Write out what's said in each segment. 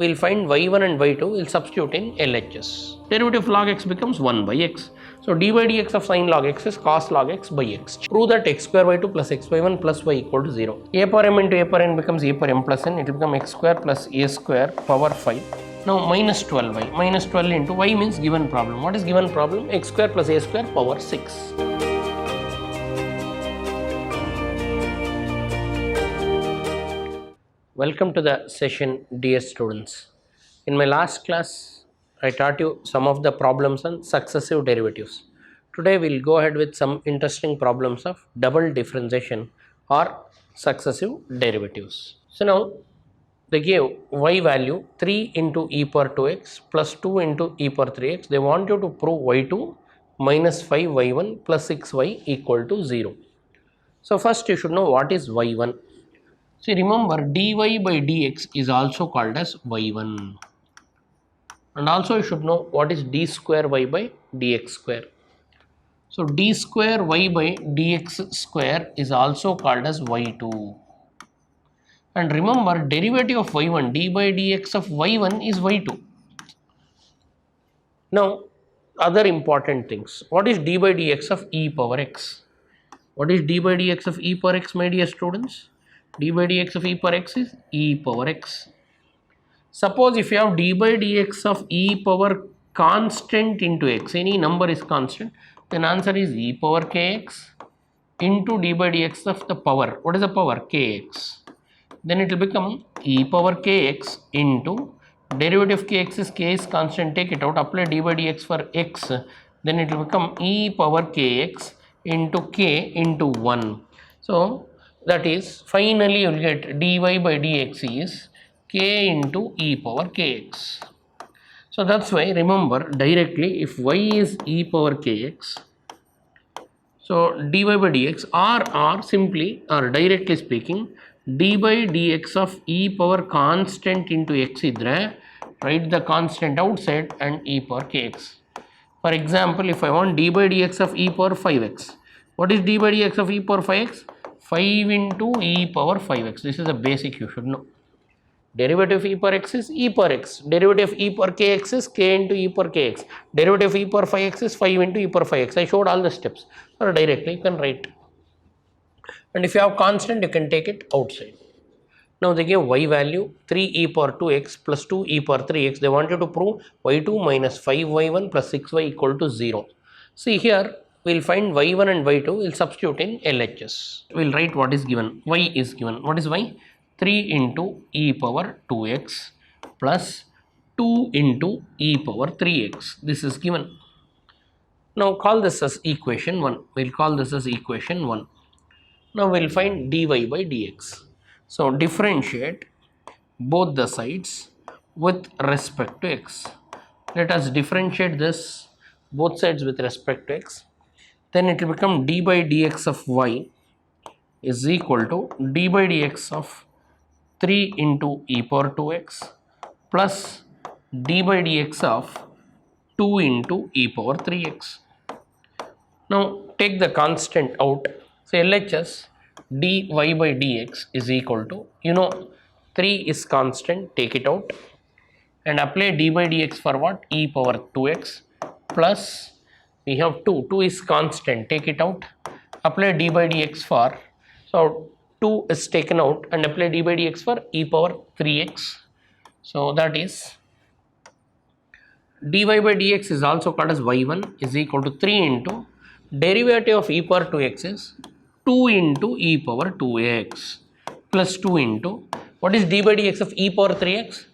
we'll find y1 and y2, we'll substitute in LHS. Derivative of log x becomes 1 by x. So d by dx of sin log x is cos log x by x. Prove that x square y2 plus x y1 plus y equal to 0. A power m into a power n becomes a power m plus n. It will become x square plus a square power 5. Now minus 12y. Minus 12 into y means given problem. What is given problem? X square plus a square power 6. Welcome to the session, dear students. In my last class, I taught you some of the problems on successive derivatives. Today, we'll go ahead with some interesting problems of double differentiation or successive derivatives. So now, they gave y value 3 into e power 2x plus 2 into e power 3x. They want you to prove y2 minus 5y1 plus 6y equal to 0. So first, you should know what is y1. See, remember dy by dx is also called as y1, and also you should know what is d square y by dx square. So d square y by dx square is also called as y2, and remember derivative of y1, d by dx of y1 is y2. Now other important things, what is d by dx of e power x? What is d by dx of e power x, my dear students? D by dx of e power x is e power x. Suppose if you have d by dx of e power constant into x, any number is constant, then answer is e power kx into d by dx of the power. What is the power? Kx. Then it will become e power kx into derivative of kx is k is constant, take it out, apply d by dx for x, then it will become e power kx into k into 1. So that is finally you will get dy by dx is k into e power kx. So that's why remember directly if y is e power kx, so dy by dx or simply or directly speaking d by dx of e power constant into x idre, write the constant outside and e power kx. For example, if I want d by dx of e power 5x, what is d by dx of e power 5x? 5 into e power 5x. This is the basic you should know. Derivative of e power x is e power x. Derivative of e power kx is k into e power kx. Derivative of e power 5x is 5 into e power 5x. I showed all the steps. Or directly you can write. And if you have constant, you can take it outside. Now they give y value 3 e power 2x plus 2 e power 3x. They want you to prove y2 minus 5y1 plus 6y equal to 0. See here, we'll find y1 and y2, we'll substitute in LHS. We'll write what is given. Y is given. What is y? 3 into e power 2x plus 2 into e power 3x. This is given. Now call this as equation 1. We'll call this as equation 1. Now we'll find dy by dx. So differentiate both the sides with respect to x. Let us differentiate this both sides with respect to x. Then it will become d by dx of y is equal to d by dx of 3 into e power 2x plus d by dx of 2 into e power 3x. Now take the constant out. So LHS dy by dx is equal to, 3 is constant, take it out and apply d by dx for what? E power 2x plus we have 2 is constant, take it out, apply d by dx for, so 2 is taken out and apply d by dx for e power 3x. So that is dy by dx is also called as y1 is equal to 3 into derivative of e power 2x is 2 into e power 2x plus 2 into, what is d by dx of e power 3x?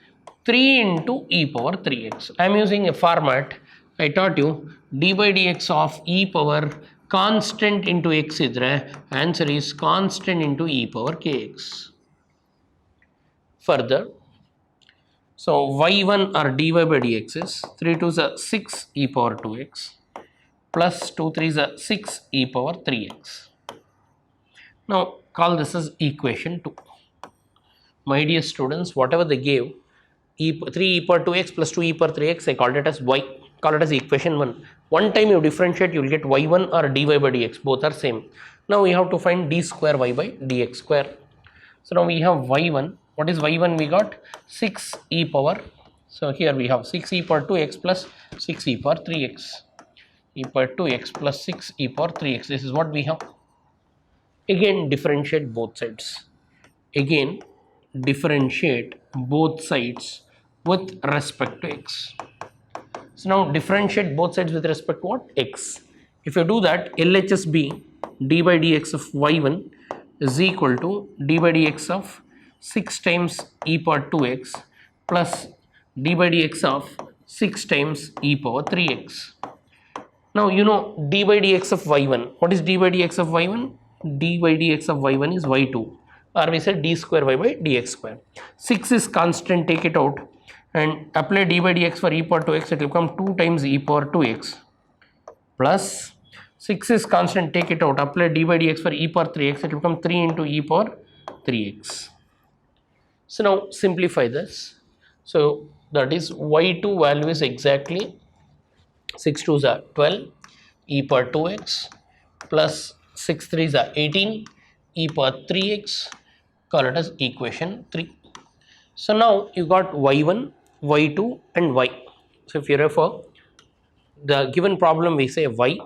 3 into e power 3x. I am using a format, I taught you d by dx of e power constant into x idre, answer is constant into e power kx. Further, so y1 or dy by dx is 3 to the 6 e power 2x plus 2 3 is 6 e power 3x. Now call this as equation 2. My dear students, whatever they gave, 3 e power 2x plus 2 e power 3x, I called it as y, call it as equation 1. One time you differentiate, you will get y1 or dy by dx, both are same. Now we have to find d square y by dx square. So now we have y1, What is y1? We got 6 e power. So here we have 6 e power 2x plus 6 e power 3x. E power 2x plus 6 e power 3x. This is what we have. Again differentiate both sides. Again differentiate both sides with respect to x. So now differentiate both sides with respect to what? X. If you do that, LHS be d by dx of y1 is equal to d by dx of 6 times e power 2x plus d by dx of 6 times e power 3x. Now you know d by dx of y1. What is d by dx of y1? D by dx of y1 is y2, or we said d square y by dx square. 6 is constant, take it out and apply d by dx for e power 2x. It will become 2 times e power 2x plus 6 is constant, take it out, apply d by dx for e power 3x. It will become 3 into e power 3x. So now simplify this. So that is y2 value is exactly 6 2s are 12 e power 2x plus 6 3s are 18 e power 3x. Call it as equation 3. So now you got y1, y2 and y. So if you refer the given problem, we say y,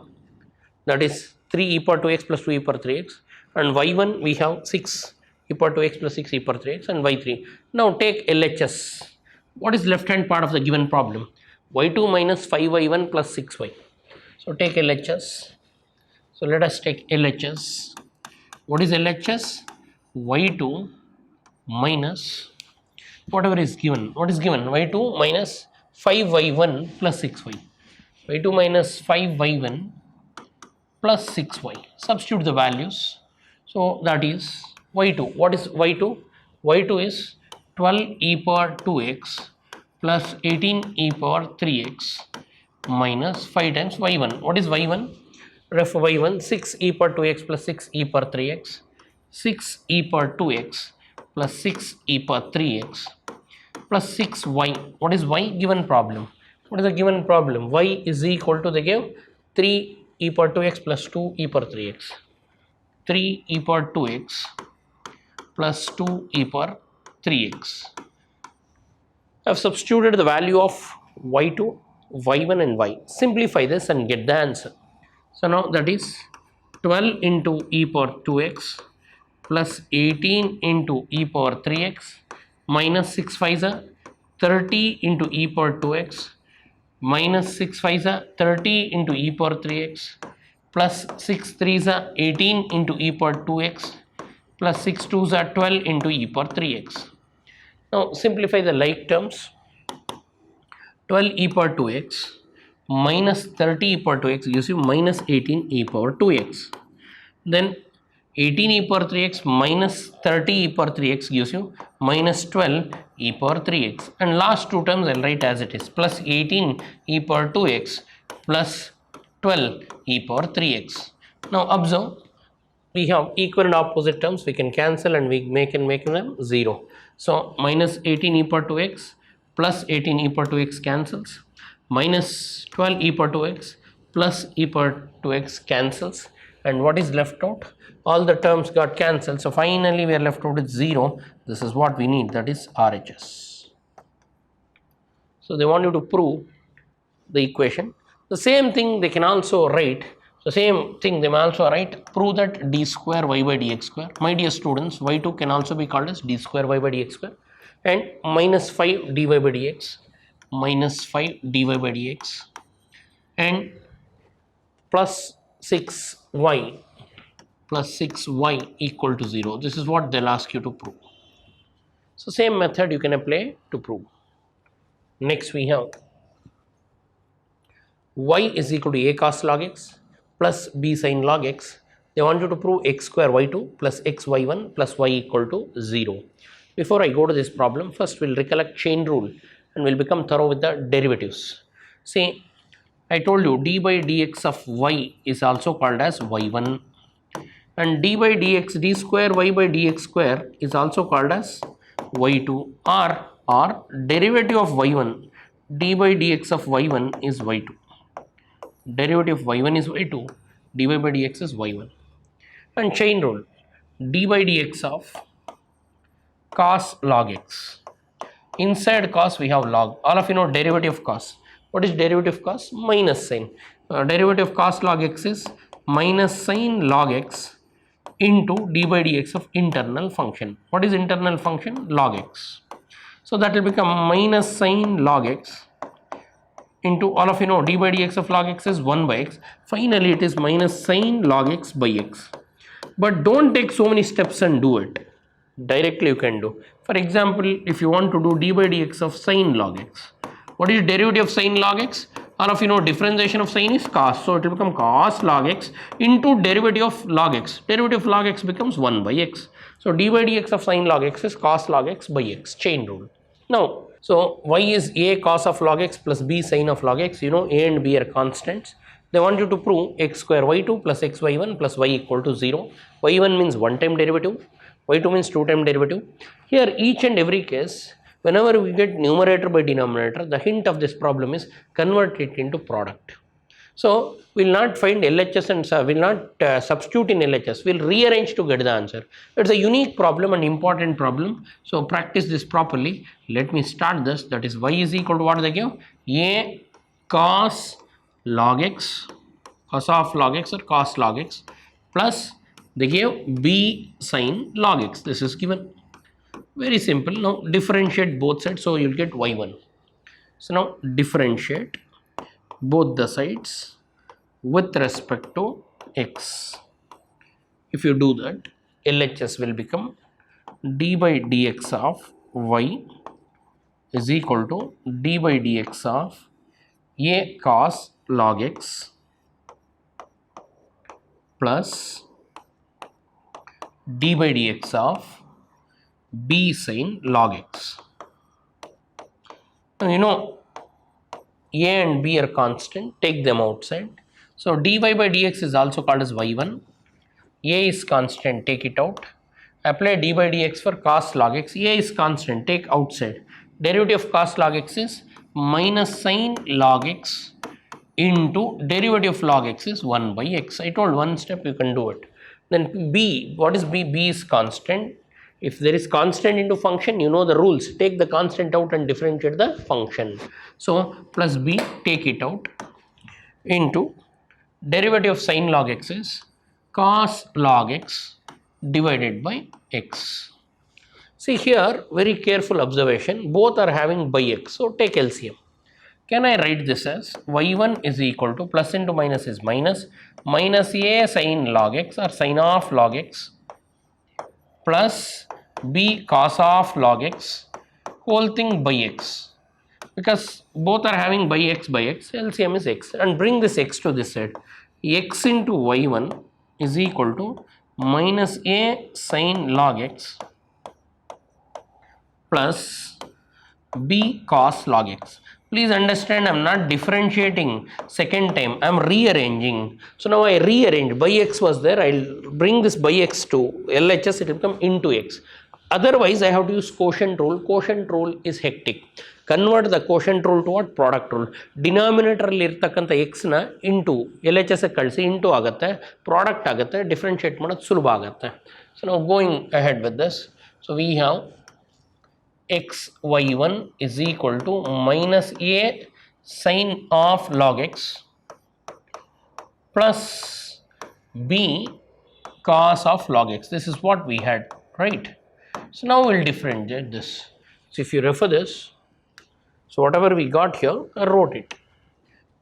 that is 3 e power 2x plus 2 e power 3x, and y1 we have 6 e power 2x plus 6 e power 3x, and y3. Now take LHS. What is left hand part of the given problem? y2 minus 5y1 plus 6y. So take LHS. So let us take LHS. What is LHS? y2 minus whatever is given. What is given? y2 minus 5y1 plus 6y. y2 minus 5y1 plus 6y. Substitute the values. So that is y2. What is y2? y2 is 12 e power 2x plus 18 e power 3x minus 5 times y1. What is y1? Ref y1, 6 e power 2x plus 6 e power 3x, 6 e power 2x plus 6 e power 3x plus 6y. What is y? Given problem. What is the given problem? Y is equal to, they give 3 e power 2x plus 2 e power 3x. 3 e power 2x plus 2 e power 3x. I have substituted the value of y2, y1 and y. Simplify this and get the answer. So now that is 12 into e power 2x plus 18 into e power 3x minus 6 5s are 30 into e power 2x minus 6 5s are 30 into e power 3x plus 6 3s are 18 into e power 2x plus 6 2s are 12 into e power 3x. Now simplify the like terms. 12 e power 2x minus 30 e power 2x gives you minus 18 e power 2x. Then 18 e power 3x minus 30 e power 3x gives you minus 12 e power 3x. And last two terms I'll write as it is, plus 18 e power 2x plus 12 e power 3x. Now observe, we have equal and opposite terms, we can cancel and we make them 0. So minus 18 e power 2x plus 18 e power 2x cancels, minus 12 e power 2x plus e power 2x cancels, and what is left out? All the terms got cancelled, so finally we are left out with 0. This is what we need, that is RHS. So they want you to prove the equation. The same thing they can also write, prove that d square y by dx square. My dear students, y2 can also be called as d square y by dx square, and minus 5 dy by dx, minus 5 dy by dx, and plus 6y equal to 0. This is what they'll ask you to prove. So same method you can apply to prove. Next we have y is equal to a cos log x plus b sin log x. They want you to prove x square y2 plus x y1 plus y equal to 0. Before I go to this problem, first we'll recollect chain rule and we'll become thorough with the derivatives. See, I told you d by dx of y is also called as y1, and d by dx, d square y by dx square is also called as y2, or derivative of y1, d by dx of y1 is y2. Derivative of y1 is y2, dy by dx is y1. And chain rule, d by dx of cos log x. Inside cos we have log. All of you know derivative of cos. What is derivative of cos? Minus sign. Derivative of cos log x is minus sin log x into d by dx of internal function. What is internal function? Log x. So that will become minus sin log x into, all of you know, d by dx of log x is 1 by x. Finally it is minus sin log x by x. But don't take so many steps and do it. Directly you can do. For example, if you want to do d by dx of sin log x, what is derivative of sin log x? All of you know differentiation of sin is cos, so it will become cos log x into derivative of log x. Derivative of log x becomes 1 by x. So d by dx of sin log x is cos log x by x, chain rule. Now, so y is a cos of log x plus b sin of log x. You know a and b are constants. They want you to prove x square y2 plus x y1 plus y equal to 0. y1 means one time derivative, y2 means two time derivative. Here each and every case, whenever we get numerator by denominator, the hint of this problem is convert it into product. So we will not find LHS and we will not substitute in LHS, we will rearrange to get the answer. It is a unique problem and important problem. So practice this properly. Let me start this. That is y is equal to what they give? A cos log x, cos of log x or cos log x, plus they gave b sin log x. This is given. Very simple. Now differentiate both sides, so you will get y1. So now differentiate both the sides with respect to x. If you do that, LHS will become d by dx of y is equal to d by dx of a cos log x plus d by dx of b sin log x. Now you know a and b are constant, take them outside. So dy by dx is also called as y1. A is constant, take it out. Apply d by dx for cos log x. A is constant, take outside. Derivative of cos log x is minus sin log x into derivative of log x is 1 by x. I told one step you can do it. Then b, what is b? B is constant. If there is constant into function, you know the rules. Take the constant out and differentiate the function. So plus b, take it out, into derivative of sin log x is cos log x divided by x. See here, very careful observation. Both are having by x. So take LCM. Can I write this as y1 is equal to, plus into minus is minus, minus a sin log x or sin of log x plus b cos of log x whole thing by x. Because both are having by x, LCM is x, and bring this x to this side. X into y1 is equal to minus a sin log x plus b cos log x. Please understand, I am not differentiating second time, I am rearranging. So now I rearrange, by x was there, I will bring this by x to LHS, it will become into x. Otherwise I have to use quotient rule. Quotient rule is hectic. Convert the quotient rule to what? Product rule. Denominator ಅಲ್ಲಿ ಇರ್ತಕ್ಕಂಥ x ನ into LHS ಕಳಿಸಿ into ಆಗುತ್ತೆ, product ಆಗುತ್ತೆ, differentiate ಮಾಡೋದು ಸುಲಭ ಆಗುತ್ತೆ. So now going ahead with this, so we have x y1 is equal to minus a sin of log x plus b cos of log x. This is what we had, right? So now we will differentiate this. So if you refer this, so whatever we got here, I wrote it.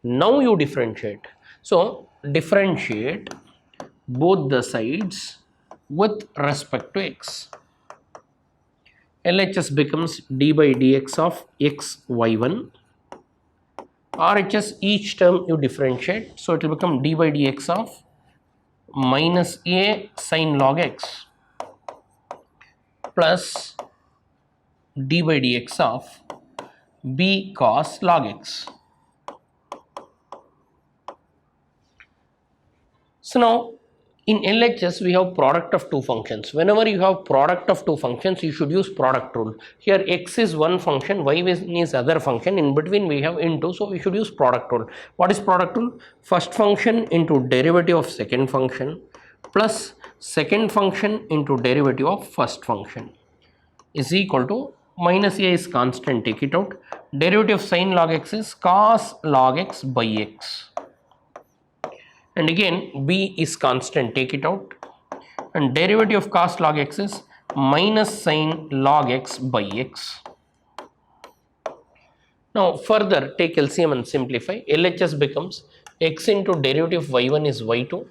Now you differentiate. So differentiate both the sides with respect to x. LHS becomes d by dx of x y1. RHS, each term you differentiate, so it will become d by dx of minus a sin log x plus d by dx of b cos log x. So now in LHS we have product of two functions. Whenever you have product of two functions, you should use product rule. Here x is one function, y is other function, in between we have into, so we should use product rule. What is product rule? First function into derivative of second function plus second function into derivative of first function. is equal to minus a is constant, take it out. Derivative of sin log x is cos log x by x. And again b is constant, take it out. And derivative of cos log x is minus sin log x by x. Now further take LCM and simplify. LHS becomes x into derivative of y1 is y2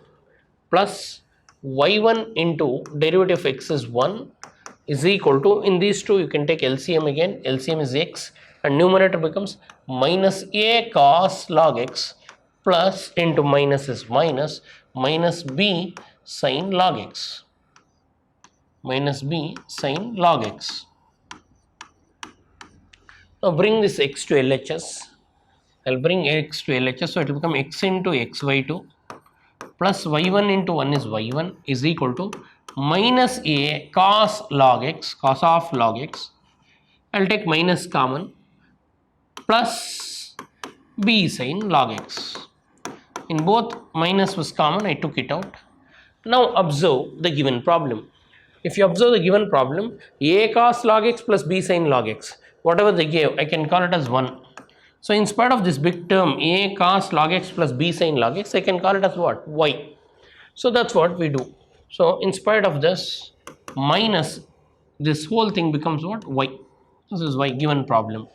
plus y1 into derivative of x is 1 is equal to, in these two you can take LCM again, LCM is x and numerator becomes minus a cos log x plus into minus is minus, minus b sin log x, minus b sin log x. Now bring this x to LHS. I'll bring x to LHS, so it will become x into xy2 plus y1 into 1 is y1 is equal to minus a cos log x, cos of log x. I'll take minus common plus b sin log x. In both minus was common, I took it out. Now observe the given problem. If you observe the given problem, a cos log x plus b sin log x, whatever they gave, I can call it as 1. So in spite of this big term a cos log x plus b sin log x, I can call it as what? Y. So that's what we do. So in spite of this minus, this whole thing becomes what? Y. This is y, given problem.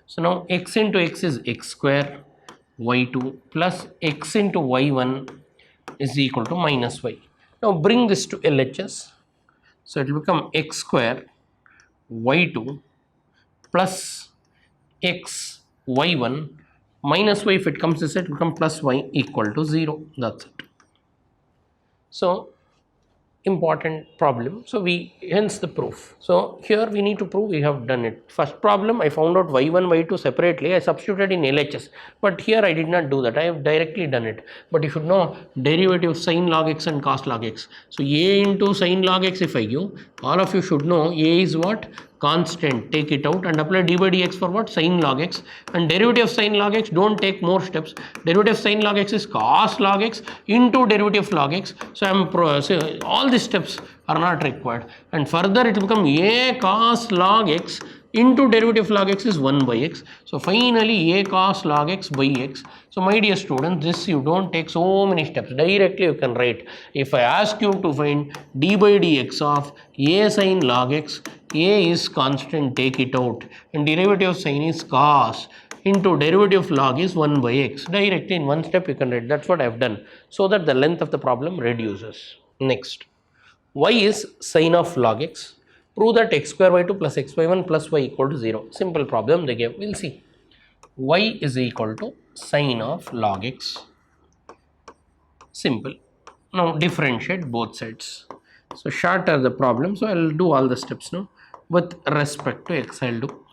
So now x into x is x square y2 plus x into y1 is equal to minus y. Now bring this to LHS. So it will become x square y2 plus x y1 minus y, if it comes this side, it will become plus y equal to 0. That's it. So important problem. So we, hence the proof. So here we need to prove we have done it. First problem I found out y1 y2 separately, I substituted in LHS, but here I did not do that, I have directly done it. But you should know derivative of sin log x and cos log x. So a into sin log x, if I give, all of you should know a is what? Constant, take it out and apply d by dx for what? Sin log x. And derivative of sin log x, don't take more steps. Derivative of sin log x is cos log x into derivative of log x. So all these steps are not required. And further it will become a cos log x into derivative of log x is 1 by x. So finally a cos log x by x. So my dear students, this you don't take so many steps, directly you can write. If I ask you to find d by dx of a sin log x, a is constant, take it out, and derivative of sin is cos into derivative of log is 1 by x. Directly in one step you can write. That's what I have done, so that the length of the problem reduces. Next, y is sin of log x. Prove that x square y2 plus xy1 plus y equal to 0. Simple problem they gave. We'll see. Y is equal to sin of log x. Simple. Now differentiate both sides. So shorter the problem. So I'll do all the steps now. With respect to x, I'll do.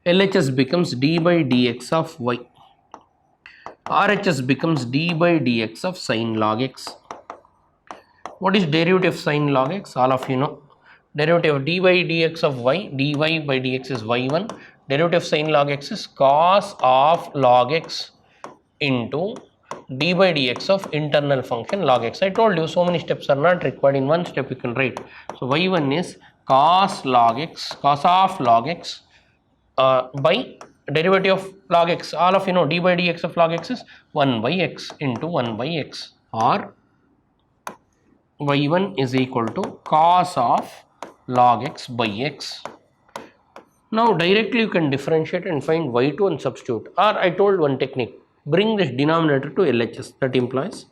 LHS becomes d by dx of y. RHS becomes d by dx of sin log x. What is derivative of sin log x? All of you know. Derivative of d by dx of y, dy by dx is y1. Derivative of sin log x is cos of log x into d by dx of internal function log x. I told you so many steps are not required. In one step you can write. So y1 is cos log x, cos of log x by derivative of log x. All of you know d by dx of log x is 1 by x into 1 by x, or y1 is equal to cos of log x by x. Now directly you can differentiate and find y2 and substitute, or I told one technique, bring this denominator to LHS. That implies,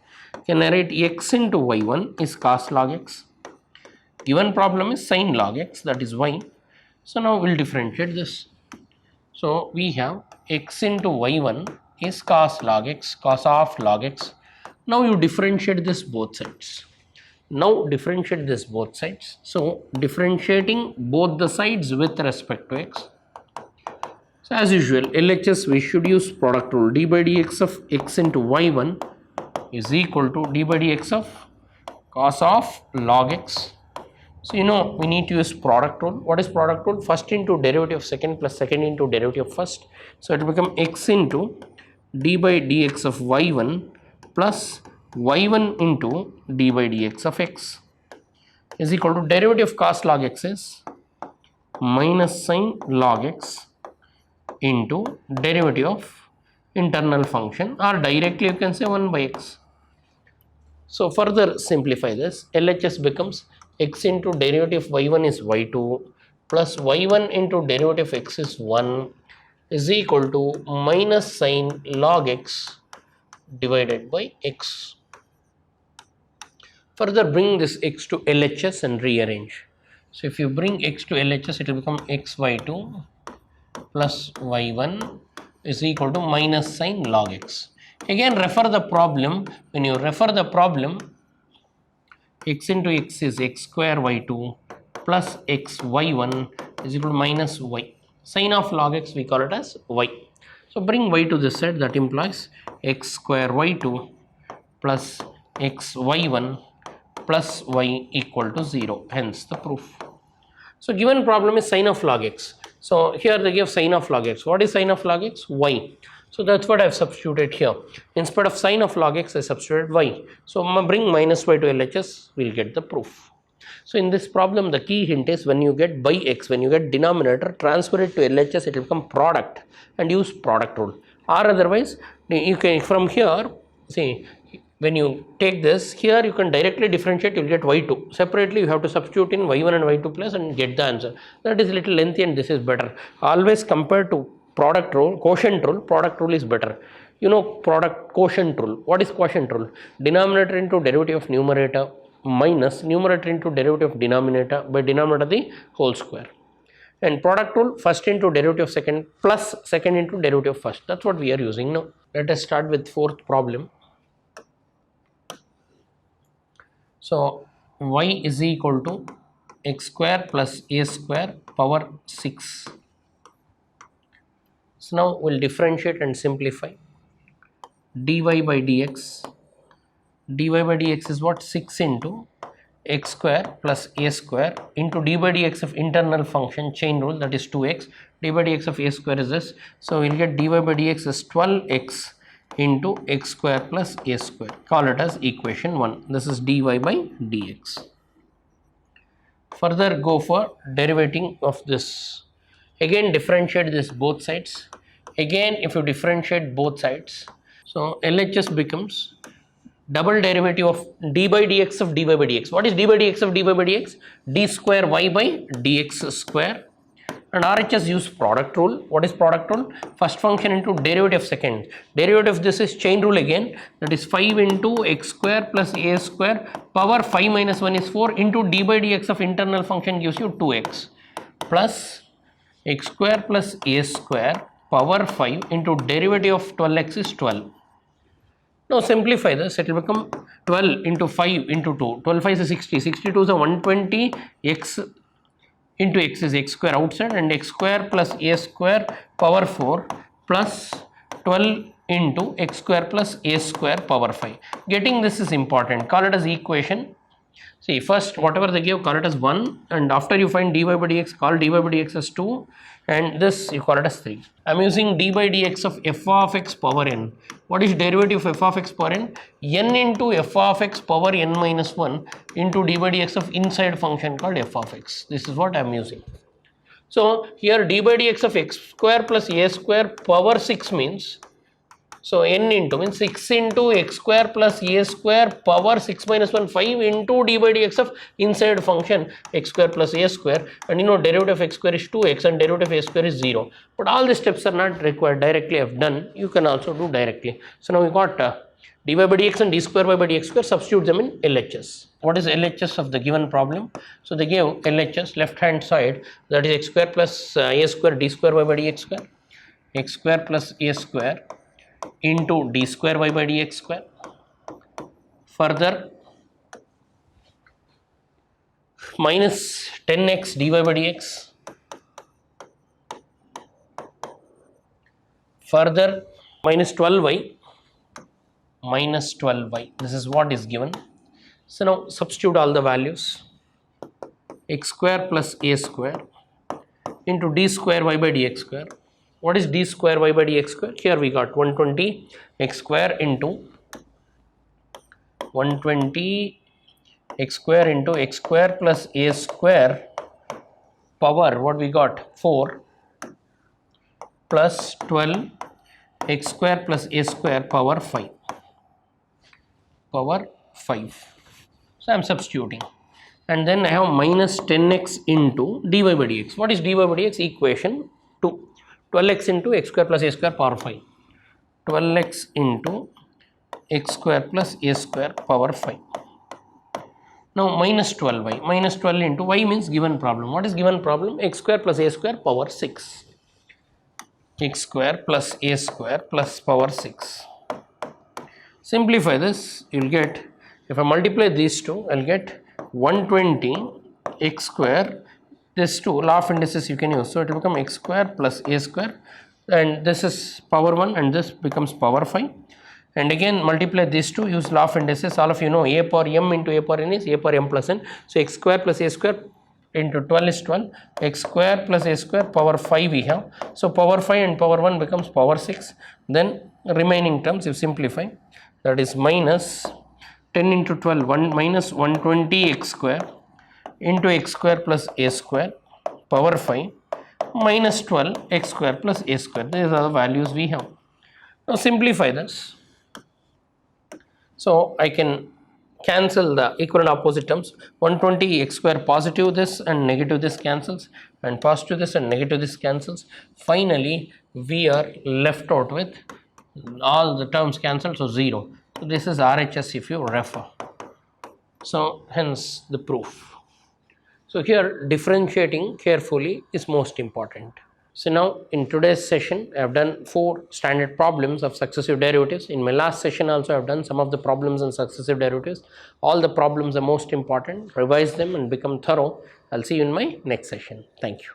can I write x into y1 is cos log x, given problem is sin log x, that is y. So now we'll differentiate this. So we have x into y1 is cos log x, cos of log x. Now you differentiate this both sides. Now differentiate this both sides. So differentiating both the sides with respect to x. So as usual, LHS we should use product rule. D by dx of x into y1 is equal to d by dx of cos of log x. So you know we need to use product rule. What is product rule? First into derivative of second plus second into derivative of first. So it will become x into d by dx of y1 plus y1 into d by dx of x is equal to derivative of cos log x is minus sign log x into derivative of internal function, or directly you can say 1 by x. So further simplify this, LHS becomes x into derivative y1 is y2 plus y1 into derivative x is 1 is equal to minus sign log x divided by x. Further bring this x to LHS and rearrange. So if you bring x to LHS, it will become xy2 plus y1 is equal to minus sign log x. Again refer the problem. When you refer the problem, x into x is x square y2 plus x y1 is equal to minus y. Sign of log x we call it as y. So bring y to this side, that implies x square y2 plus x y1 plus y equal to 0, hence the proof. So given problem is sin of log x. So here they give sin of log x. What is sin of log x? Y. So that's what I have substituted here. Instead of sin of log x, I substituted y. So bring minus y to LHS, we'll get the proof. So in this problem, the key hint is when you get by x, when you get denominator, transfer it to LHS, it will become product and use product rule. Or otherwise, you can from here, see, when you take this, here you can directly differentiate, you will get y2. Separately, you have to substitute in y1 and y2 plus and get the answer. That is little lengthy and this is better. Always compared to product rule, quotient rule, product rule is better. You know product quotient rule. What is quotient rule? Denominator into derivative of numerator minus numerator into derivative of denominator by denominator the whole square. And product rule, first into derivative of second plus second into derivative of first. That's what we are using now. Let us start with fourth problem. So y is equal to x square plus a square power 6. So now we'll differentiate and simplify. Dy by dx. Dy by dx is what? 6 into x square plus a square into d by dx of internal function chain rule, that is 2x. D by dx of a square is this. So we'll get dy by dx is 12x into x square plus a square. Call it as equation 1. This is dy by dx. Further go for derivating of this. Again differentiate this both sides. Again if you differentiate both sides, so LHS becomes double derivative of d by dx of dy by dx. What is d by dx of dy by dx? D square y by dx square. And RHS use product rule. What is product rule? First function into derivative of second. Derivative of this is chain rule again. That is 5 into x square plus a square power 5 minus 1 is 4 into d by dx of internal function gives you 2x plus x square plus a square power 5 into derivative of 12x is 12. Now simplify this, it will become 12 into 5 into 2. 12 5 is 60. 62 is a 120. X into x is x square outside and x square plus a square power 4 plus 12 into x square plus a square power 5. Getting this is important. Call it as equation. See, first whatever they give, call it as 1, and after you find dy by dx, call dy by dx as 2, and this you call it as 3. I am using d by dx of f of x power n. What is derivative of f of x power n? N into f of x power n minus 1 into d by dx of inside function called f of x. This is what I am using. So here d by dx of x square plus a square power 6 means, so n into means 6 into x square plus a square power 6 minus 1 5 into d by dx of inside function x square plus a square, and you know derivative of x square is 2x and derivative of a square is 0. But all the steps are not required. Directly I have done. You can also do directly. So now we got dy by dx and d square by dx square. Substitute them in LHS. What is LHS of the given problem? So they give LHS left hand side, that is x square plus a square d square by dx square, x square plus a square into d square y by dx square. Further minus 10x dy by dx. Further minus 12y minus 12y. This is what is given. So now substitute all the values. X square plus a square into d square y by dx square. What is d square y by dx square? Here we got 120 x square into 120 x square into x square plus a square power, what we got, 4 plus 12 x square plus a square power 5. Power 5. So I am substituting. And then I have minus 10x into dy by dx. What is dy by dx? Equation 2. 12x into x square plus a square power 5. 12x into x square plus a square power 5. Now minus 12y. Minus 12 into y means given problem. What is given problem? X square plus a square power 6. X square plus a square plus power 6. Simplify this, you will get, if I multiply these two, I will get 120 x square, this 2 law of indices you can use, so it will become x square plus a square, and this is power 1 and this becomes power 5, and again multiply these two, use law of indices. All of you know a power m into a power n is a power m plus n, so x square plus a square into 12 is 12, x square plus a square power 5 we have, so power 5 and power 1 becomes power 6, then remaining terms you simplify, that is minus 10 into 12, 1 minus 120 x square into x square plus a square power 5 minus 12 x square plus a square. These are the values we have. Now simplify this. So I can cancel the equivalent opposite terms. 120 x square positive this and negative this cancels, and positive this and negative this cancels. Finally we are left out with all the terms cancelled, so 0. So this is RHS if you refer. So hence the proof. So here differentiating carefully is most important. So now in today's session I have done 4 standard problems of successive derivatives. In my last session also I have done some of the problems in successive derivatives. All the problems are most important. Revise them and become thorough. I'll see you in my next session. Thank you.